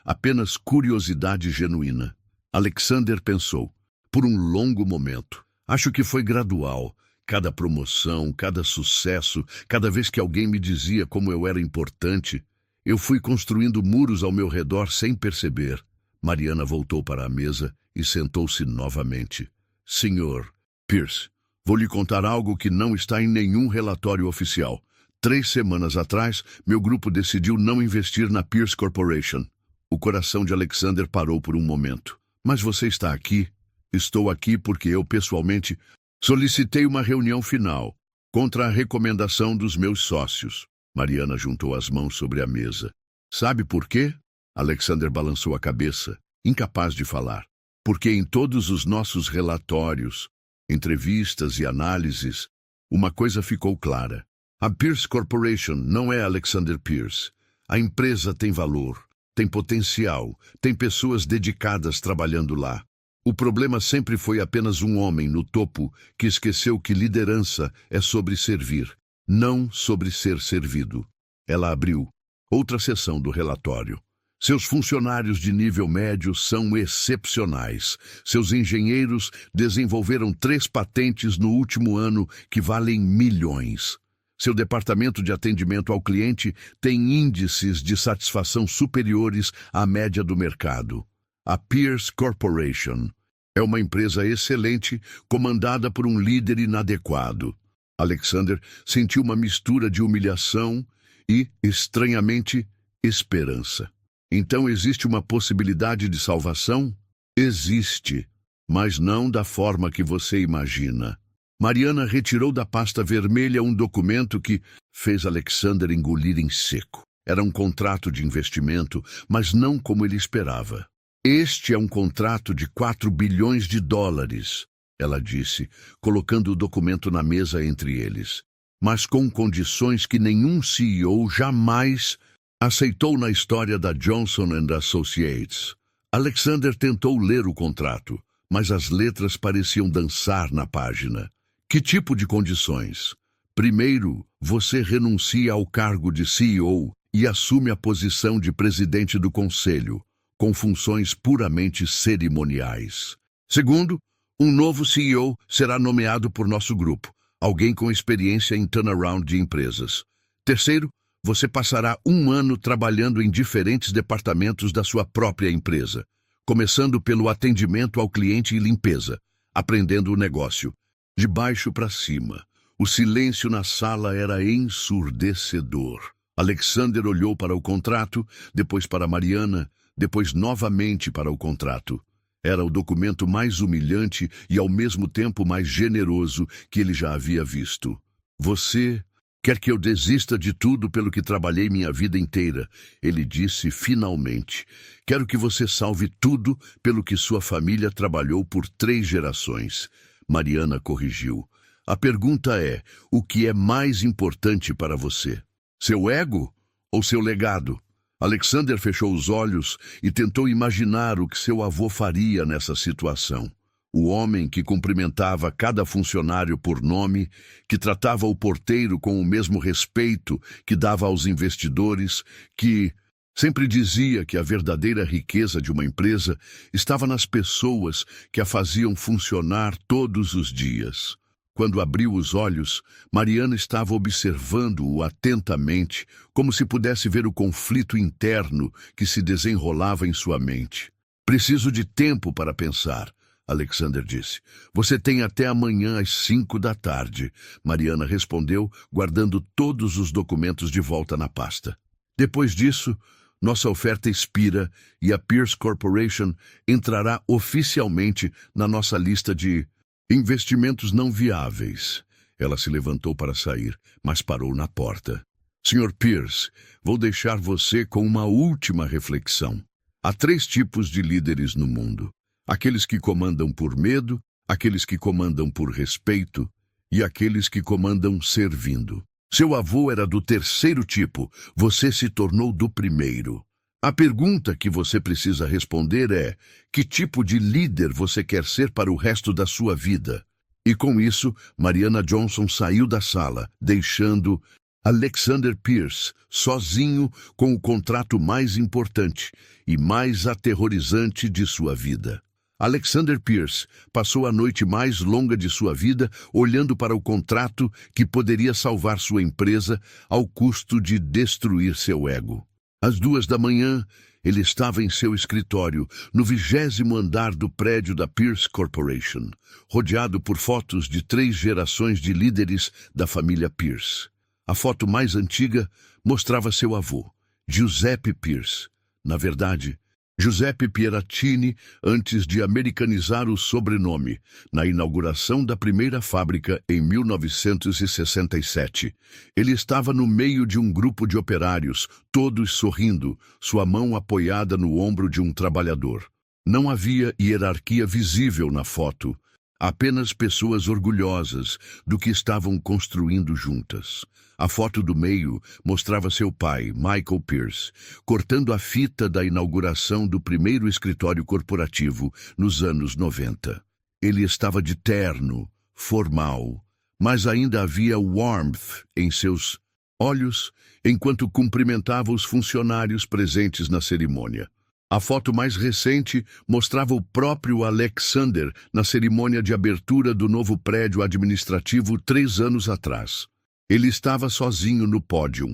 apenas curiosidade genuína. Alexander pensou, por um longo momento. Acho que foi gradual. Cada promoção, cada sucesso, cada vez que alguém me dizia como eu era importante, eu fui construindo muros ao meu redor sem perceber. Mariana voltou para a mesa e sentou-se novamente. Senhor Pierce, vou lhe contar algo que não está em nenhum relatório oficial. 3 semanas atrás, meu grupo decidiu não investir na Pierce Corporation. O coração de Alexander parou por um momento. Mas você está aqui? Estou aqui porque eu, pessoalmente, solicitei uma reunião final, contra a recomendação dos meus sócios. Mariana juntou as mãos sobre a mesa. Sabe por quê? Alexander balançou a cabeça, incapaz de falar. Porque em todos os nossos relatórios, entrevistas e análises, uma coisa ficou clara. A Pierce Corporation não é Alexander Pierce. A empresa tem valor, tem potencial, tem pessoas dedicadas trabalhando lá. O problema sempre foi apenas um homem no topo que esqueceu que liderança é sobre servir, não sobre ser servido. Ela abriu outra seção do relatório. Seus funcionários de nível médio são excepcionais. Seus engenheiros desenvolveram 3 patentes no último ano que valem milhões. Seu departamento de atendimento ao cliente tem índices de satisfação superiores à média do mercado. A Pierce Corporation é uma empresa excelente, comandada por um líder inadequado. Alexander sentiu uma mistura de humilhação e, estranhamente, esperança. Então existe uma possibilidade de salvação? Existe, mas não da forma que você imagina. Mariana retirou da pasta vermelha um documento que fez Alexander engolir em seco. Era um contrato de investimento, mas não como ele esperava. Este é um contrato de 4 bilhões de dólares, ela disse, colocando o documento na mesa entre eles, mas com condições que nenhum CEO jamais aceitou na história da Johnson & Associates. Alexander tentou ler o contrato, mas as letras pareciam dançar na página. Que tipo de condições? Primeiro, você renuncia ao cargo de CEO e assume a posição de presidente do conselho, com funções puramente cerimoniais. Segundo, um novo CEO será nomeado por nosso grupo, alguém com experiência em turnaround de empresas. Terceiro, você passará 1 ano trabalhando em diferentes departamentos da sua própria empresa, começando pelo atendimento ao cliente e limpeza, aprendendo o negócio. De baixo para cima, o silêncio na sala era ensurdecedor. Alexander olhou para o contrato, depois para Mariana, depois novamente para o contrato. Era o documento mais humilhante e ao mesmo tempo mais generoso que ele já havia visto. Você quer que eu desista de tudo pelo que trabalhei minha vida inteira, ele disse finalmente. Quero que você salve tudo pelo que sua família trabalhou por 3 gerações. Mariana corrigiu. A pergunta é, o que é mais importante para você? Seu ego ou seu legado? Alexander fechou os olhos e tentou imaginar o que seu avô faria nessa situação. O homem que cumprimentava cada funcionário por nome, que tratava o porteiro com o mesmo respeito que dava aos investidores, que sempre dizia que a verdadeira riqueza de uma empresa estava nas pessoas que a faziam funcionar todos os dias. Quando abriu os olhos, Mariana estava observando-o atentamente, como se pudesse ver o conflito interno que se desenrolava em sua mente. Preciso de tempo para pensar, Alexander disse. Você tem até amanhã às 5 da tarde, Mariana respondeu, guardando todos os documentos de volta na pasta. Depois disso, nossa oferta expira e a Pierce Corporation entrará oficialmente na nossa lista de investimentos não viáveis. Ela se levantou para sair, mas parou na porta. Sr. Pierce, vou deixar você com uma última reflexão. Há 3 tipos de líderes no mundo. Aqueles que comandam por medo, aqueles que comandam por respeito e aqueles que comandam servindo. Seu avô era do 3º tipo, você se tornou do 1º. A pergunta que você precisa responder é: que tipo de líder você quer ser para o resto da sua vida? E com isso, Mariana Johnson saiu da sala, deixando Alexander Pierce sozinho com o contrato mais importante e mais aterrorizante de sua vida. Alexander Pierce passou a noite mais longa de sua vida olhando para o contrato que poderia salvar sua empresa ao custo de destruir seu ego. Às 2 da manhã, ele estava em seu escritório, no 20º andar do prédio da Pierce Corporation, rodeado por fotos de 3 gerações de líderes da família Pierce. A foto mais antiga mostrava seu avô, Giuseppe Pierce. Na verdade, Giuseppe Pierattini, antes de americanizar o sobrenome, na inauguração da primeira fábrica em 1967. Ele estava no meio de um grupo de operários, todos sorrindo, sua mão apoiada no ombro de um trabalhador. Não havia hierarquia visível na foto, apenas pessoas orgulhosas do que estavam construindo juntas. A foto do meio mostrava seu pai, Michael Pierce, cortando a fita da inauguração do primeiro escritório corporativo nos anos 90. Ele estava de terno, formal, mas ainda havia warmth em seus olhos enquanto cumprimentava os funcionários presentes na cerimônia. A foto mais recente mostrava o próprio Alexander na cerimônia de abertura do novo prédio administrativo 3 anos atrás. Ele estava sozinho no pódio,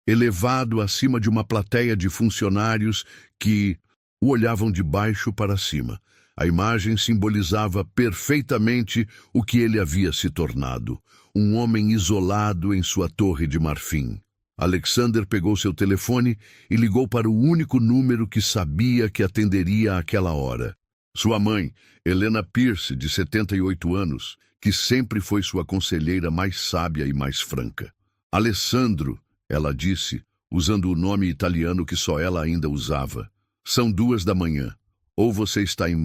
elevado acima de uma plateia de funcionários que o olhavam de baixo para cima. A imagem simbolizava perfeitamente o que ele havia se tornado, um homem isolado em sua torre de marfim. Alexander pegou seu telefone e ligou para o único número que sabia que atenderia àquela hora. Sua mãe, Helena Pierce, de 78 anos, que sempre foi sua conselheira mais sábia e mais franca. Alessandro, ela disse, usando o nome italiano que só ela ainda usava. São 2 da manhã. Ou você está em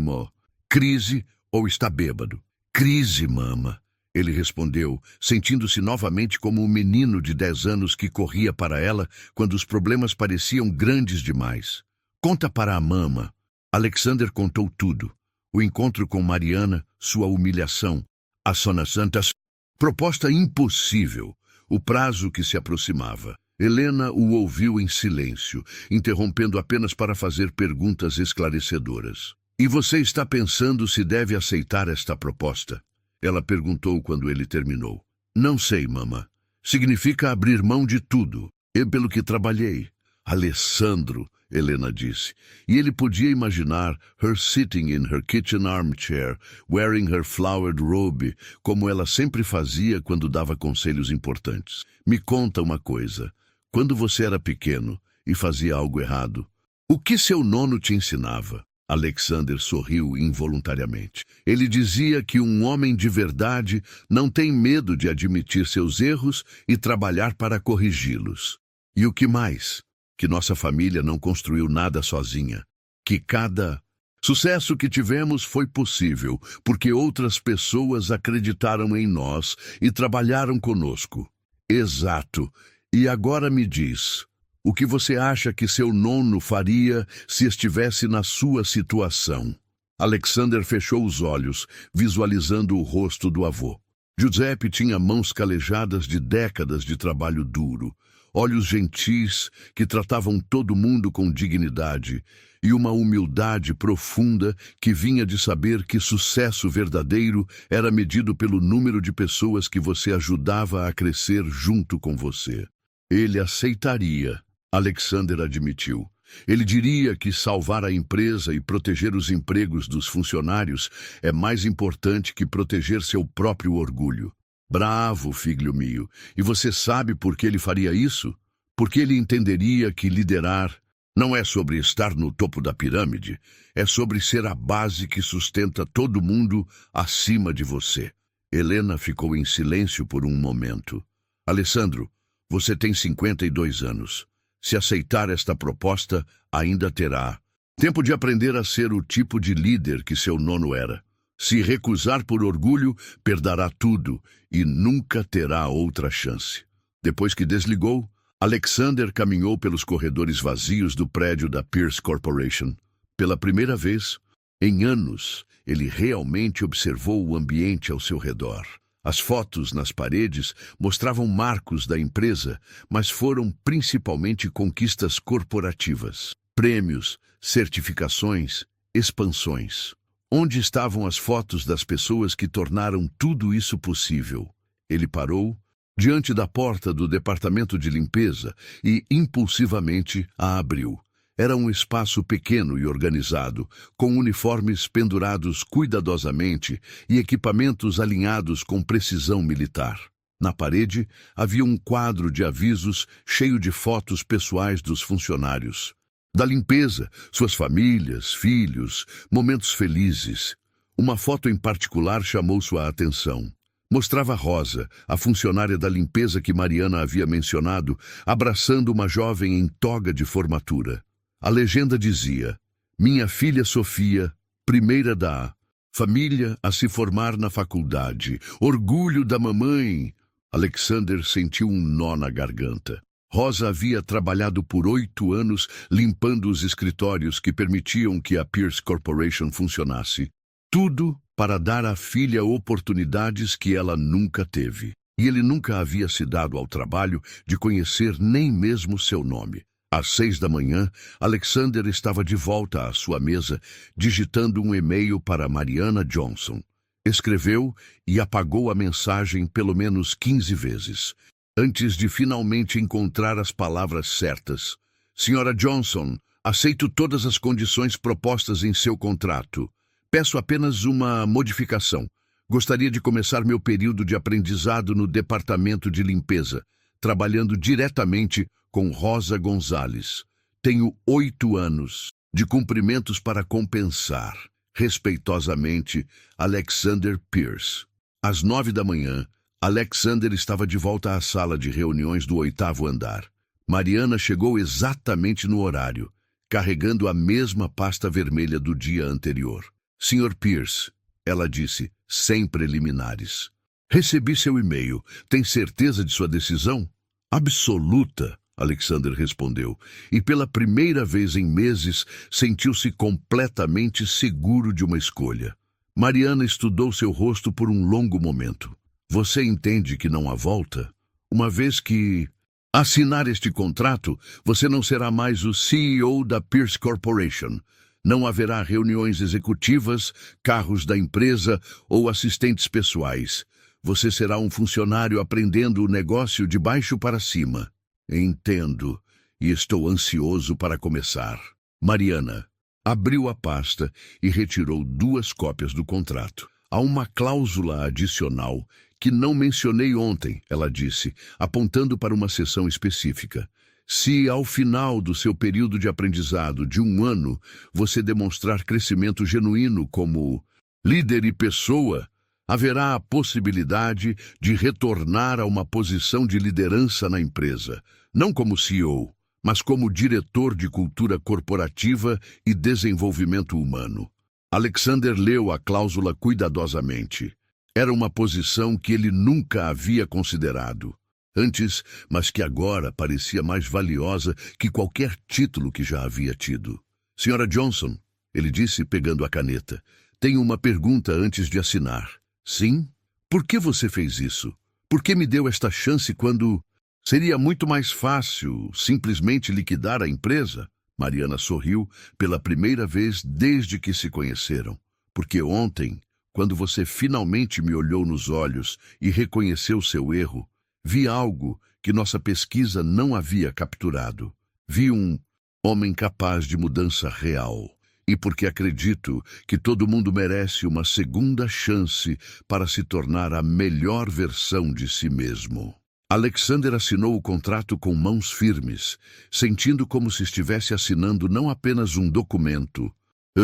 crise ou está bêbado. Crise, mama. Ele respondeu, sentindo-se novamente como um menino de 10 anos que corria para ela quando os problemas pareciam grandes demais. Conta para a mama. Alexander contou tudo. O encontro com Mariana, sua humilhação, a Sona Santas, proposta impossível, o prazo que se aproximava. Helena o ouviu em silêncio, interrompendo apenas para fazer perguntas esclarecedoras. E você está pensando se deve aceitar esta proposta? Ela perguntou quando ele terminou. Não sei, mama. Significa abrir mão de tudo. Pelo que trabalhei. Alessandro, Helena disse, e ele podia imaginar her sitting in her kitchen armchair, wearing her flowered robe, como ela sempre fazia quando dava conselhos importantes. Me conta uma coisa. Quando você era pequeno e fazia algo errado, o que seu nono te ensinava? Alexander sorriu involuntariamente. Ele dizia que um homem de verdade não tem medo de admitir seus erros e trabalhar para corrigi-los. E o que mais? Que nossa família não construiu nada sozinha. Que cada sucesso que tivemos foi possível porque outras pessoas acreditaram em nós e trabalharam conosco. Exato. E agora me diz, o que você acha que seu nono faria se estivesse na sua situação? Alexander fechou os olhos, visualizando o rosto do avô. Giuseppe tinha mãos calejadas de décadas de trabalho duro, olhos gentis que tratavam todo mundo com dignidade e uma humildade profunda que vinha de saber que sucesso verdadeiro era medido pelo número de pessoas que você ajudava a crescer junto com você. Ele aceitaria, Alexander admitiu, Ele diria que salvar a empresa e proteger os empregos dos funcionários é mais importante que proteger seu próprio orgulho. Bravo, filho mio. E você sabe por que ele faria isso? Porque ele entenderia que liderar não é sobre estar no topo da pirâmide, é sobre ser a base que sustenta todo mundo acima de você. Helena ficou em silêncio por um momento. Alessandro, você tem 52 anos. Se aceitar esta proposta, ainda terá tempo de aprender a ser o tipo de líder que seu nono era. Se recusar por orgulho, perderá tudo e nunca terá outra chance. Depois que desligou, Alexander caminhou pelos corredores vazios do prédio da Pierce Corporation. Pela primeira vez, em anos, ele realmente observou o ambiente ao seu redor. As fotos nas paredes mostravam marcos da empresa, mas foram principalmente conquistas corporativas. Prêmios, certificações, expansões. Onde estavam as fotos das pessoas que tornaram tudo isso possível? Ele parou diante da porta do departamento de limpeza e impulsivamente a abriu. Era um espaço pequeno e organizado, com uniformes pendurados cuidadosamente e equipamentos alinhados com precisão militar. Na parede havia um quadro de avisos cheio de fotos pessoais dos funcionários. Da limpeza, suas famílias, filhos, momentos felizes. Uma foto em particular chamou sua atenção. Mostrava Rosa, a funcionária da limpeza que Mariana havia mencionado, abraçando uma jovem em toga de formatura. A legenda dizia: "Minha filha Sofia, primeira da família a se formar na faculdade. Orgulho da mamãe." Alexander sentiu um nó na garganta. Rosa havia trabalhado por 8 anos limpando os escritórios que permitiam que a Pierce Corporation funcionasse. Tudo para dar à filha oportunidades que ela nunca teve. E ele nunca havia se dado ao trabalho de conhecer nem mesmo seu nome. Às 6 da manhã, Alexander estava de volta à sua mesa, digitando um e-mail para Mariana Johnson. Escreveu e apagou a mensagem pelo menos 15 vezes, antes de finalmente encontrar as palavras certas. "Senhora Johnson, aceito todas as condições propostas em seu contrato. Peço apenas uma modificação. Gostaria de começar meu período de aprendizado no departamento de limpeza, trabalhando diretamente com Rosa Gonzalez. Tenho 8 anos de cumprimentos para compensar. Respeitosamente, Alexander Pierce." Às 9 da manhã, Alexander estava de volta à sala de reuniões do 8º andar. Mariana chegou exatamente no horário, carregando a mesma pasta vermelha do dia anterior. "Sr. Pierce", ela disse, sem preliminares. "Recebi seu e-mail. Tem certeza de sua decisão?" "Absoluta", Alexander respondeu, e pela primeira vez em meses sentiu-se completamente seguro de uma escolha. Mariana estudou seu rosto por um longo momento. "Você entende que não há volta? Uma vez que assinar este contrato, você não será mais o CEO da Pierce Corporation. Não haverá reuniões executivas, carros da empresa ou assistentes pessoais. Você será um funcionário aprendendo o negócio de baixo para cima." "Entendo, e estou ansioso para começar." Mariana abriu a pasta e retirou 2 cópias do contrato. "Há uma cláusula adicional que não mencionei ontem", ela disse, apontando para uma seção específica. "Se, ao final do seu período de aprendizado de 1 ano, você demonstrar crescimento genuíno como líder e pessoa, haverá a possibilidade de retornar a uma posição de liderança na empresa, não como CEO, mas como diretor de cultura corporativa e desenvolvimento humano." Alexander leu a cláusula cuidadosamente. Era uma posição que ele nunca havia considerado antes, mas que agora parecia mais valiosa que qualquer título que já havia tido. "Senhora Johnson", ele disse pegando a caneta, "tenho uma pergunta antes de assinar." "Sim? Por que você fez isso? Por que me deu esta chance quando seria muito mais fácil simplesmente liquidar a empresa?" Mariana sorriu pela primeira vez desde que se conheceram. "Porque ontem, quando você finalmente me olhou nos olhos e reconheceu seu erro, vi algo que nossa pesquisa não havia capturado. Vi um homem capaz de mudança real. E porque acredito que todo mundo merece uma segunda chance para se tornar a melhor versão de si mesmo. Alexander assinou o contrato com mãos firmes, sentindo como se estivesse assinando não apenas um documento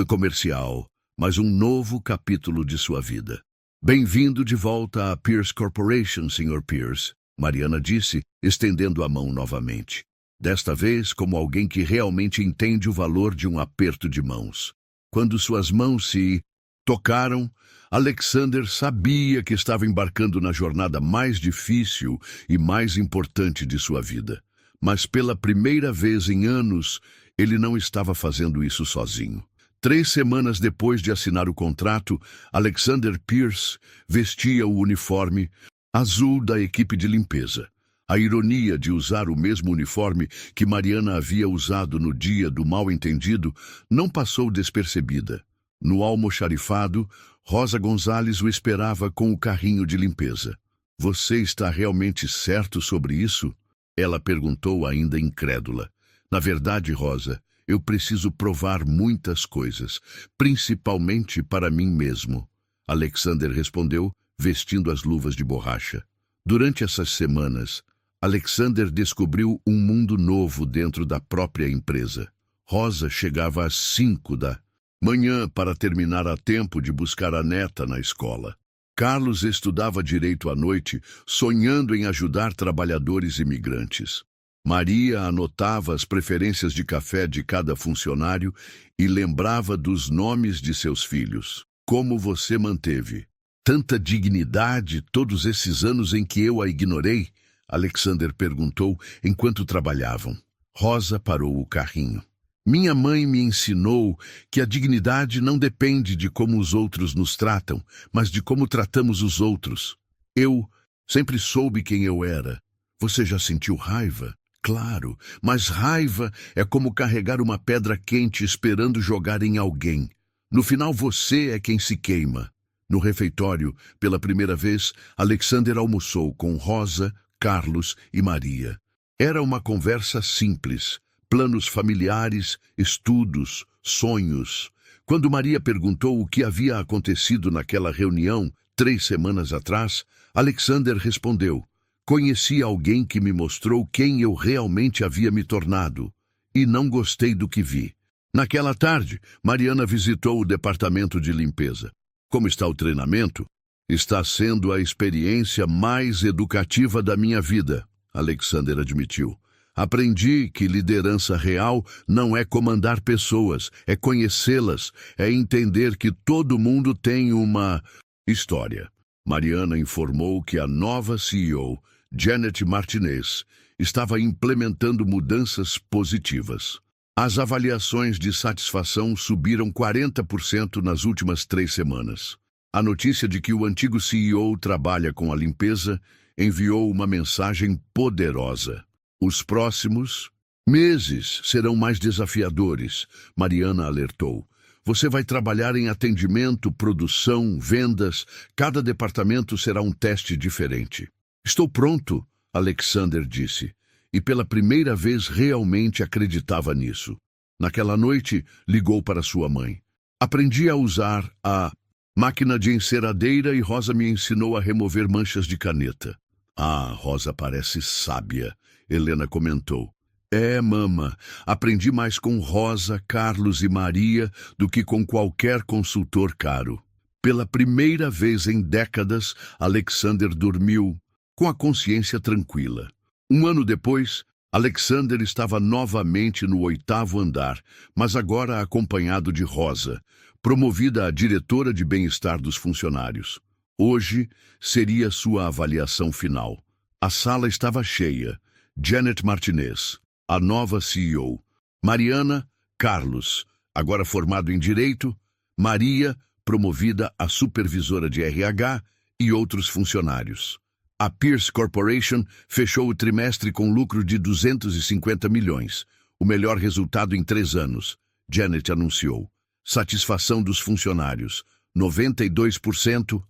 comercial, mas um novo capítulo de sua vida. Bem-vindo de volta à Pierce Corporation, Sr. Pierce, Mariana disse, estendendo a mão novamente. Desta vez como alguém que realmente entende o valor de um aperto de mãos. Quando suas mãos se tocaram, Alexander sabia que estava embarcando na jornada mais difícil e mais importante de sua vida. Mas pela primeira vez em anos, ele não estava fazendo isso sozinho. 3 semanas depois de assinar o contrato, Alexander Pierce vestia o uniforme azul da equipe de limpeza. A ironia de usar o mesmo uniforme que Mariana havia usado no dia do mal-entendido não passou despercebida. No almoxarifado, Rosa Gonzalez o esperava com o carrinho de limpeza. "Você está realmente certo sobre isso?" Ela perguntou ainda incrédula. "Na verdade, Rosa, eu preciso provar muitas coisas, principalmente para mim mesmo." Alexander respondeu, vestindo as luvas de borracha. Durante essas semanas, Alexander descobriu um mundo novo dentro da própria empresa. Rosa chegava às 5 da manhã para terminar a tempo de buscar a neta na escola. Carlos estudava direito à noite, sonhando em ajudar trabalhadores imigrantes. Maria anotava as preferências de café de cada funcionário e lembrava dos nomes de seus filhos. "Como você manteve tanta dignidade todos esses anos em que eu a ignorei?" Alexander perguntou enquanto trabalhavam. Rosa parou o carrinho. "Minha mãe me ensinou que a dignidade não depende de como os outros nos tratam, mas de como tratamos os outros. Eu sempre soube quem eu era. Você já sentiu raiva? Claro, mas raiva é como carregar uma pedra quente esperando jogar em alguém. No final você é quem se queima." No refeitório, pela primeira vez, Alexander almoçou com Rosa, Carlos e Maria. Era uma conversa simples, planos familiares, estudos, sonhos. Quando Maria perguntou o que havia acontecido naquela reunião 3 semanas atrás, Alexander respondeu: "Conheci alguém que me mostrou quem eu realmente havia me tornado, e não gostei do que vi." Naquela tarde, Mariana visitou o departamento de limpeza. "Como está o treinamento?" "Está sendo a experiência mais educativa da minha vida", Alexander admitiu. "Aprendi que liderança real não é comandar pessoas, é conhecê-las, é entender que todo mundo tem uma história." Mariana informou que a nova CEO, Janet Martinez, estava implementando mudanças positivas. As avaliações de satisfação subiram 40% nas últimas 3 semanas. A notícia de que o antigo CEO trabalha com a limpeza enviou uma mensagem poderosa. "Os próximos meses serão mais desafiadores", Mariana alertou. "Você vai trabalhar em atendimento, produção, vendas. Cada departamento será um teste diferente." "Estou pronto", Alexander disse, e pela primeira vez realmente acreditava nisso. Naquela noite, ligou para sua mãe. "Aprendi a usar a máquina de enceradeira e Rosa me ensinou a remover manchas de caneta." "Ah, Rosa parece sábia", Helena comentou. "É, mama, aprendi mais com Rosa, Carlos e Maria do que com qualquer consultor caro." Pela primeira vez em décadas, Alexander dormiu com a consciência tranquila. 1 ano depois, Alexander estava novamente no 8º andar, mas agora acompanhado de Rosa, promovida a diretora de bem-estar dos funcionários. Hoje seria sua avaliação final. A sala estava cheia. Janet Martinez, a nova CEO. Mariana, Carlos, agora formado em Direito. Maria, promovida a supervisora de RH, e outros funcionários. A Pierce Corporation fechou o trimestre com lucro de 250 milhões, o melhor resultado em 3 anos, Janet anunciou. Satisfação dos funcionários, 92%,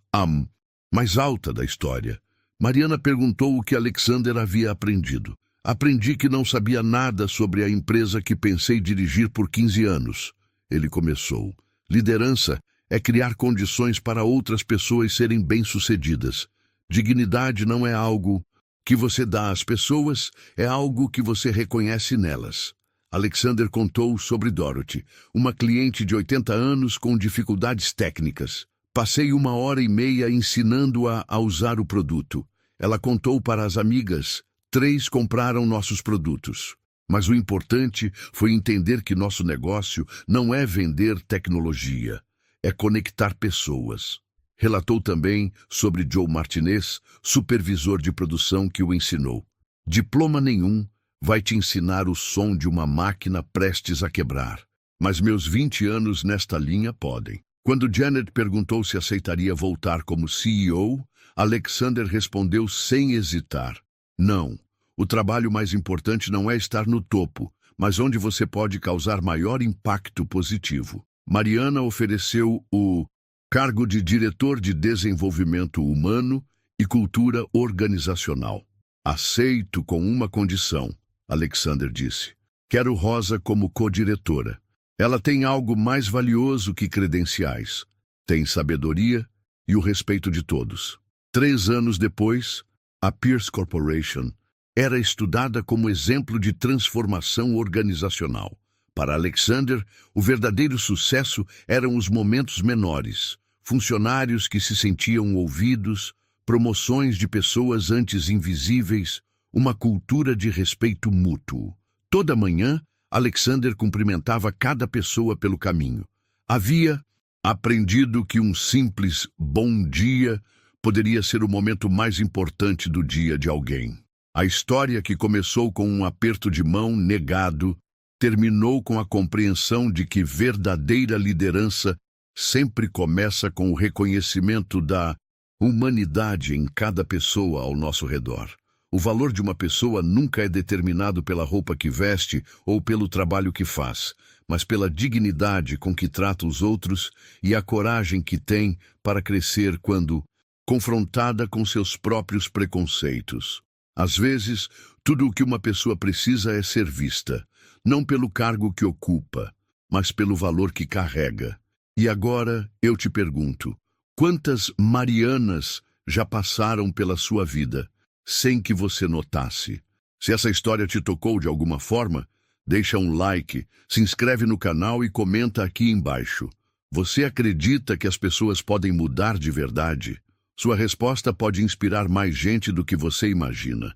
mais alta da história. Mariana perguntou o que Alexander havia aprendido. Aprendi que não sabia nada sobre a empresa que pensei dirigir por 15 anos. Ele começou. Liderança é criar condições para outras pessoas serem bem-sucedidas. Dignidade não é algo que você dá às pessoas, é algo que você reconhece nelas. Alexander contou sobre Dorothy, uma cliente de 80 anos com dificuldades técnicas. Passei 1h30 ensinando-a a usar o produto. Ela contou para as amigas. 3 compraram nossos produtos. Mas o importante foi entender que nosso negócio não é vender tecnologia, é conectar pessoas. Relatou também sobre Joe Martinez, supervisor de produção que o ensinou. Diploma nenhum vai te ensinar o som de uma máquina prestes a quebrar. Mas meus 20 anos nesta linha podem. Quando Janet perguntou se aceitaria voltar como CEO, Alexander respondeu sem hesitar. Não, o trabalho mais importante não é estar no topo, mas onde você pode causar maior impacto positivo. Mariana ofereceu o cargo de diretor de desenvolvimento humano e cultura organizacional. Aceito com uma condição, Alexander disse. Quero Rosa como co-diretora. Ela tem algo mais valioso que credenciais. Tem sabedoria e o respeito de todos. 3 anos depois, a Pierce Corporation era estudada como exemplo de transformação organizacional. Para Alexander, o verdadeiro sucesso eram os momentos menores, funcionários que se sentiam ouvidos, promoções de pessoas antes invisíveis, uma cultura de respeito mútuo. Toda manhã, Alexander cumprimentava cada pessoa pelo caminho. Havia aprendido que um simples bom dia poderia ser o momento mais importante do dia de alguém. A história, que começou com um aperto de mão negado, terminou com a compreensão de que verdadeira liderança sempre começa com o reconhecimento da humanidade em cada pessoa ao nosso redor. O valor de uma pessoa nunca é determinado pela roupa que veste ou pelo trabalho que faz, mas pela dignidade com que trata os outros e a coragem que tem para crescer quando confrontada com seus próprios preconceitos. Às vezes, tudo o que uma pessoa precisa é ser vista, não pelo cargo que ocupa, mas pelo valor que carrega. E agora eu te pergunto, quantas Marianas já passaram pela sua vida sem que você notasse? Se essa história te tocou de alguma forma, deixa um like, se inscreve no canal e comenta aqui embaixo. Você acredita que as pessoas podem mudar de verdade? Sua resposta pode inspirar mais gente do que você imagina.